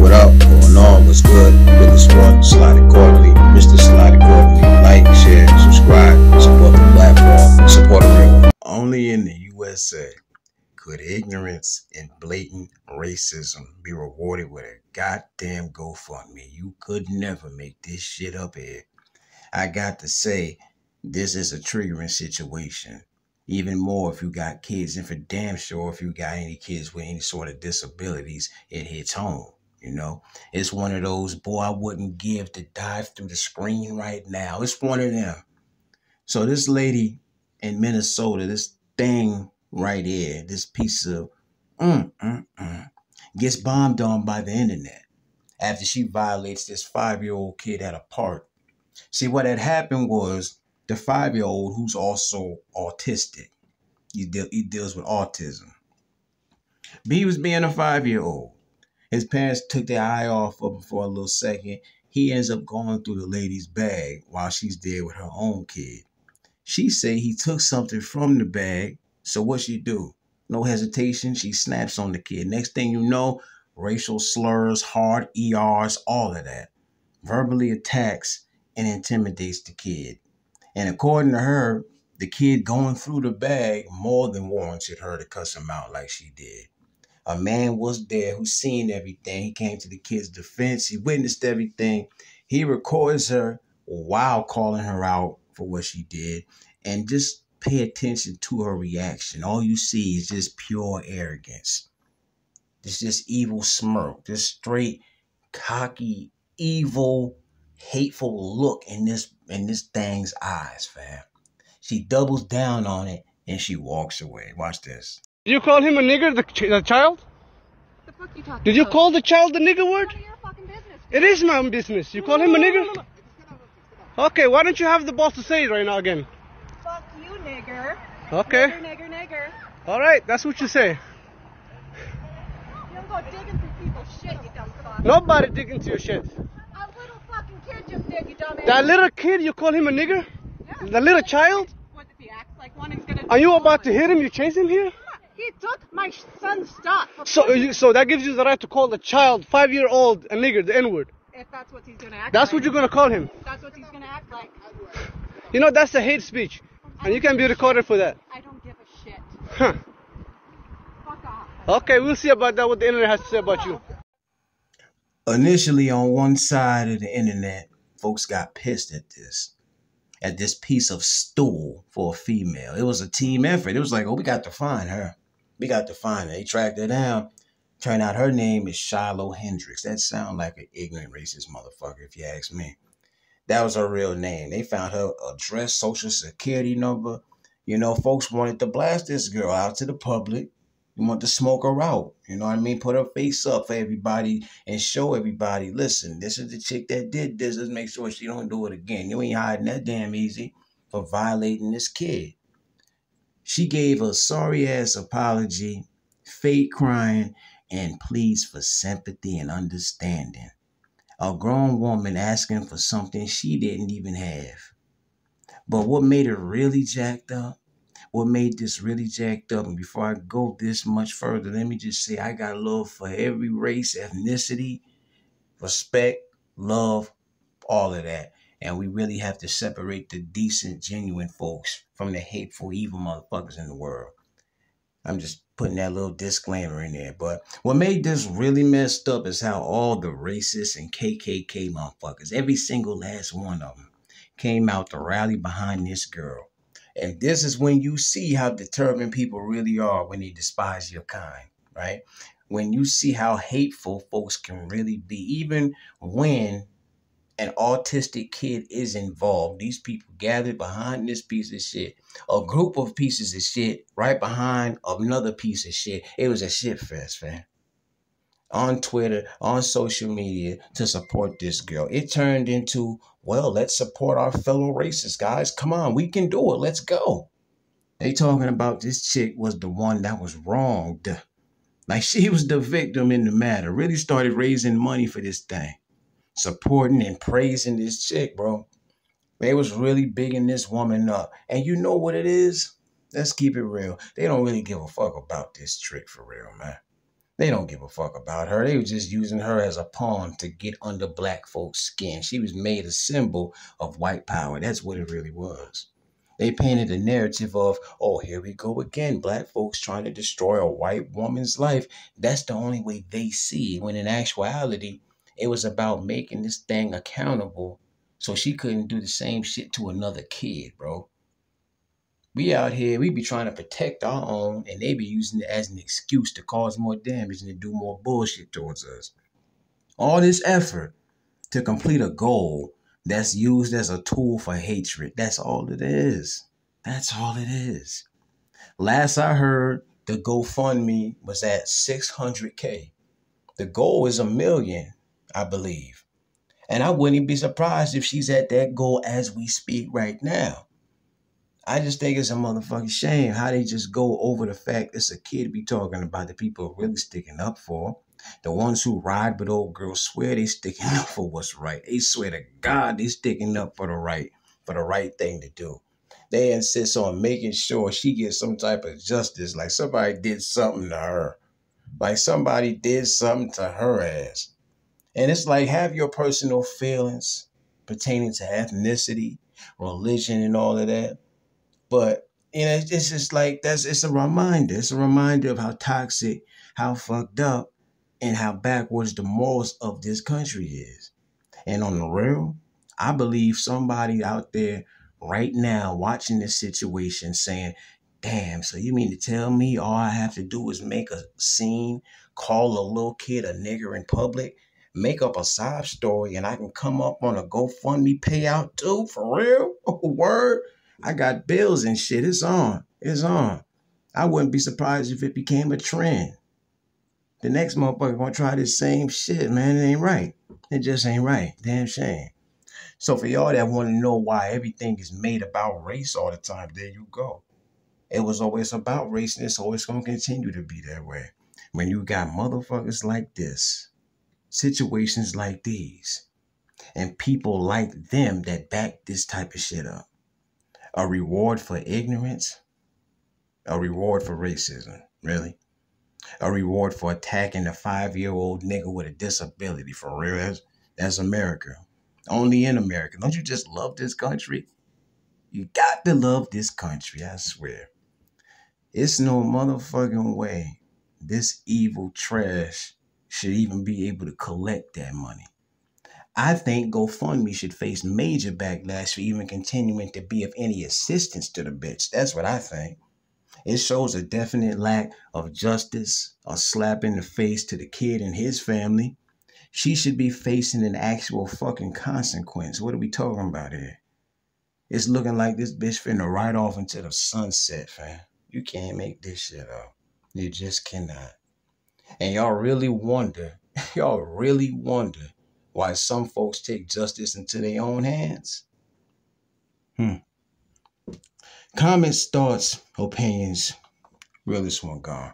What up? Going on? What's good? Realest one, slide accordingly. Mr. Slide accordingly. Like, share, subscribe, support the platform, support the real one. Only in the USA could ignorance and blatant racism be rewarded with a goddamn GoFundMe. You could never make this shit up here. I got to say, this is a triggering situation. Even more if you got kids, and for damn sure if you got any kids with any sort of disabilities, it hits home. You know, it's one of those, boy, I wouldn't give to dive through the screen right now. It's one of them. So this lady in Minnesota, this thing right here, this piece of gets bombed on by the internet after she violates this 5-year-old kid at a park. See, what had happened was the 5-year-old, who's also autistic, he deals with autism. But he was being a 5-year-old. His parents took their eye off of him for a little second. He ends up going through the lady's bag while she's there with her own kid. She say he took something from the bag. So what she do? No hesitation. She snaps on the kid. Next thing you know, racial slurs, hard ERs, all of that. Verbally attacks and intimidates the kid. And according to her, the kid going through the bag more than warranted her to cuss him out like she did. A man was there who seen everything. He came to the kid's defense. He witnessed everything. He records her while calling her out for what she did. And just pay attention to her reaction. All you see is just pure arrogance. It's just evil smirk. Just straight, cocky, evil, hateful look in this thing's eyes, fam. She doubles down on it and she walks away. Watch this. Did you call him a nigger, the child? The fuck you talking Did you about? call the child the nigger word? None of your fucking business. It is my own business. You call him a nigger? Okay, why don't you have the balls to say it right now again? Fuck you, nigger. Okay. Nigger. Alright, that's what you say. You don't go digging through people's shit, you dumb fuck. Nobody dig into your shit. A little fucking kid just did, you dumbass. That little kid, you call him a nigger? Yeah. The little child? What if he acts like one, he's gonna do Are you one. about to hit him? You chase him here? He took my son's stuff. So that gives you the right to call the child, 5-year-old, a nigger, the N-word. If that's what he's gonna act That's like. what you're gonna call him. That's what he's gonna act like. You know, that's a hate speech. And you can be recorded for that. I don't give a shit. Huh. Fuck off. Okay, we'll see about that, what the internet has to say about you. Initially, on one side of the internet, folks got pissed at this piece of stool for a female. It was a team effort. It was like, oh, we got to find her. We got to find her. They tracked her down. Turned out her name is Shiloh Hendricks. That sounds like an ignorant, racist motherfucker, if you ask me. That was her real name. They found her address, social security number. You know, folks wanted to blast this girl out to the public. You want to smoke her out. You know what I mean? Put her face up for everybody and show everybody, listen, this is the chick that did this. Let's make sure she don't do it again. You ain't hiding that damn easy for violating this kid. She gave a sorry-ass apology, fake crying, and pleas for sympathy and understanding. A grown woman asking for something she didn't even have. But what made it really jacked up? What made this really jacked up? And before I go this much further, let me just say I got love for every race, ethnicity, respect, love, all of that. And we really have to separate the decent, genuine folks from the hateful, evil motherfuckers in the world. I'm just putting that little disclaimer in there. But what made this really messed up is how all the racists and KKK motherfuckers, every single last one of them, came out to rally behind this girl. And this is when you see how determined people really are when they despise your kind, right? When you see how hateful folks can really be, even when an autistic kid is involved. These people gathered behind this piece of shit. A group of pieces of shit right behind another piece of shit. It was a shit fest, man. On Twitter, on social media to support this girl. It turned into, well, let's support our fellow racists, guys. Come on, we can do it. Let's go. They talking about this chick was the one that was wronged. Like she was the victim in the matter. Really started raising money for this thing. Supporting and praising this chick, bro. They was really bigging this woman up. And you know what it is? Let's keep it real. They don't really give a fuck about this trick for real, man. They don't give a fuck about her. They were just using her as a pawn to get under black folks' skin. She was made a symbol of white power. That's what it really was. They painted a narrative of, oh, here we go again, black folks trying to destroy a white woman's life. That's the only way they see it, when in actuality, it was about making this thing accountable so she couldn't do the same shit to another kid, bro. We out here, we be trying to protect our own, and they be using it as an excuse to cause more damage and to do more bullshit towards us. All this effort to complete a goal that's used as a tool for hatred. That's all it is. That's all it is. Last I heard, the GoFundMe was at 600K. The goal is 1 million, I believe. And I wouldn't be surprised if she's at that goal as we speak right now. I just think it's a motherfucking shame how they just go over the fact it's a kid be talking about the people really sticking up for. The ones who ride with old girls swear they sticking up for what's right. They swear to God they sticking up for the right thing to do. They insist on making sure she gets some type of justice, like somebody did something to her. Like somebody did something to her ass. And it's like, have your personal feelings pertaining to ethnicity, religion, and all of that. But it's just like it's a reminder. It's a reminder of how toxic, how fucked up, and how backwards the morals of this country is. And on the real, I believe somebody out there right now watching this situation saying, damn, so you mean to tell me all I have to do is make a scene, call a little kid a nigger in public, make up a sob story, and I can come up on a GoFundMe payout too? For real? Oh, word? I got bills and shit. It's on. It's on. I wouldn't be surprised if it became a trend. The next motherfucker gonna try this same shit, man. It ain't right. It just ain't right. Damn shame. So for y'all that want to know why everything is made about race all the time, there you go. It was always about race, and it's always gonna continue to be that way. When you got motherfuckers like this, situations like these, and people like them that back this type of shit up. A reward for ignorance, a reward for racism, really. A reward for attacking a 5-year-old nigga with a disability, for real. That's America. Only in America. Don't you just love this country? You got to love this country, I swear. It's no motherfucking way this evil trash should even be able to collect that money. I think GoFundMe should face major backlash for even continuing to be of any assistance to the bitch. That's what I think. It shows a definite lack of justice, a slap in the face to the kid and his family. She should be facing an actual fucking consequence. What are we talking about here? It's looking like this bitch finna ride off into the sunset, fam. You can't make this shit up. You just cannot. And y'all really wonder why some folks take justice into their own hands? Comments, thoughts, opinions. Realest one gone.